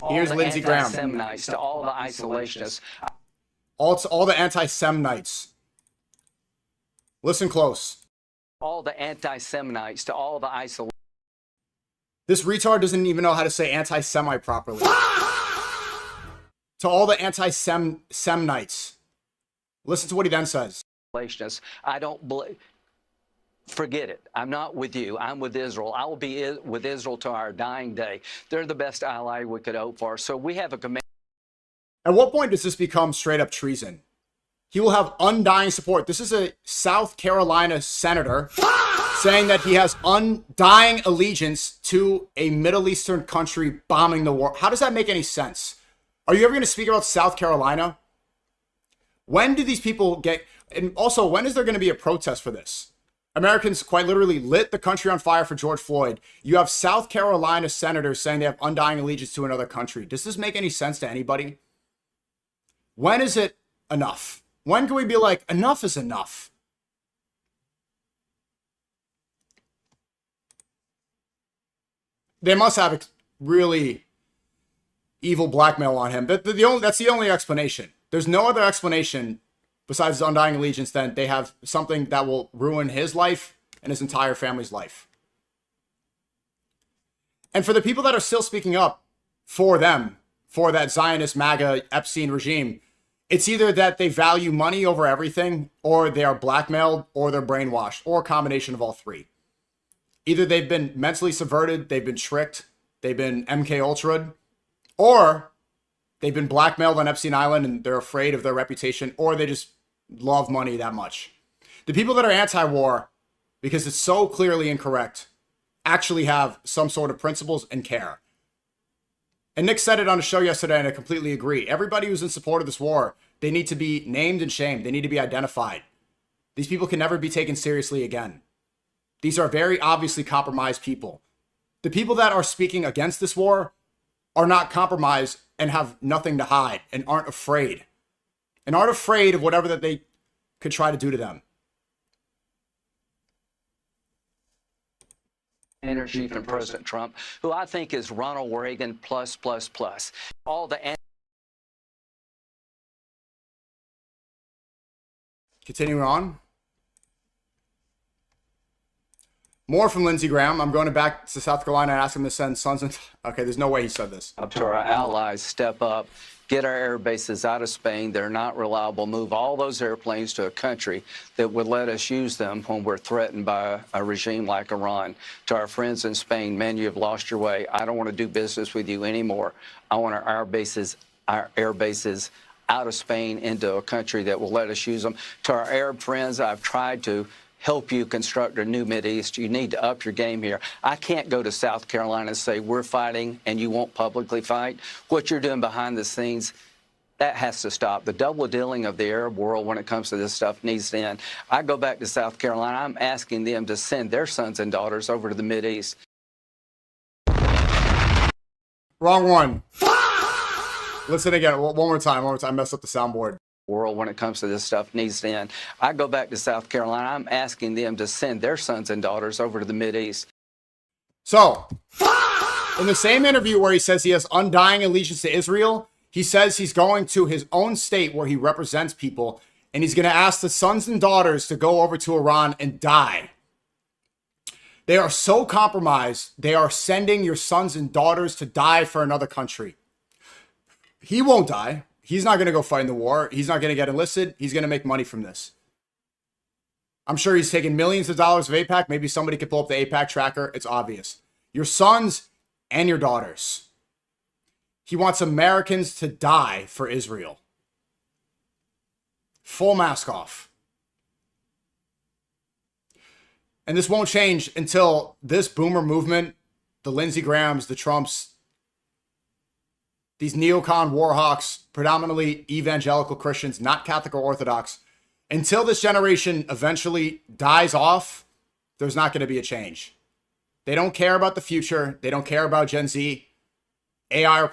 Here's Lindsey Graham. Anti-Semnites to all the isolationists. All the anti-Semnites. Listen close. All the anti-Semnites to all the isolationists. This retard doesn't even know how to say anti-Semite properly. To all the anti-Semnites. Listen to what he then says. I don't believe. Forget it. I'm not with you. I'm with Israel. I will be with Israel to our dying day. They're the best ally we could hope for. So we have a command. At what point does this become straight up treason? He will have undying support. This is a South Carolina senator saying that he has undying allegiance to a Middle Eastern country bombing the war. How does that make any sense? Are you ever going to speak about South Carolina? When do these people get... And also, when is there going to be a protest for this? Americans quite literally lit the country on fire for George Floyd. You have South Carolina senators saying they have undying allegiance to another country. Does this make any sense to anybody? When is it enough? When can we be like, enough is enough? They must have really evil blackmail on him. That's the only explanation. There's no other explanation besides his undying allegiance than they have something that will ruin his life and his entire family's life. And for the people that are still speaking up for them, for that Zionist MAGA Epstein regime, it's either that they value money over everything, or they are blackmailed, or they're brainwashed, or a combination of all three. Either they've been mentally subverted, they've been tricked, they've been MK Ultra'd, or they've been blackmailed on Epstein Island and they're afraid of their reputation, or they just love money that much. The people that are anti-war, because it's so clearly incorrect, actually have some sort of principles and care. And Nick said it on a show yesterday, and I completely agree. Everybody who's in support of this war, they need to be named and shamed. They need to be identified. These people can never be taken seriously again. These are very obviously compromised people. The people that are speaking against this war are not compromised and have nothing to hide and aren't afraid. And aren't afraid of whatever that they could try to do to them. Energy from President Trump, who I think is Ronald Reagan plus. All the Continuing on. More from Lindsey Graham. I'm going back to South Carolina and ask him to send sons and... Okay, there's no way he said this. Up to our allies, step up, get our air bases out of Spain. They're not reliable. Move all those airplanes to a country that would let us use them when we're threatened by a regime like Iran. To our friends in Spain, man, you have lost your way. I don't want to do business with you anymore. I want our air bases out of Spain into a country that will let us use them. To our Arab friends, I've tried to help you construct a new Mideast. You need to up your game here. I can't go to South Carolina and say we're fighting and you won't publicly fight. What you're doing behind the scenes, that has to stop. The double dealing of the Arab world when it comes to this stuff needs to end. I go back to South Carolina. I'm asking them to send their sons and daughters over to the Mideast. Wrong one. Listen again. One more time. I messed up the soundboard. World when it comes to this stuff needs to end. I go back to South Carolina. I'm asking them to send their sons and daughters over to the Mideast. So, in the same interview where he says he has undying allegiance to Israel, he says he's going to his own state where he represents people, and he's going to ask the sons and daughters to go over to Iran and die. They are so compromised, they are sending your sons and daughters to die for another country. He won't die. He's not going to go fight in the war. He's not going to get enlisted. He's going to make money from this. I'm sure he's taking millions of dollars of AIPAC. Maybe somebody could pull up the AIPAC tracker. It's obvious. Your sons and your daughters. He wants Americans to die for Israel. Full mask off. And this won't change until this boomer movement, the Lindsey Grahams, the Trumps, these neocon warhawks, predominantly evangelical Christians, not Catholic or Orthodox, until this generation eventually dies off, there's not going to be a change. They don't care about the future. They don't care about Gen Z. AI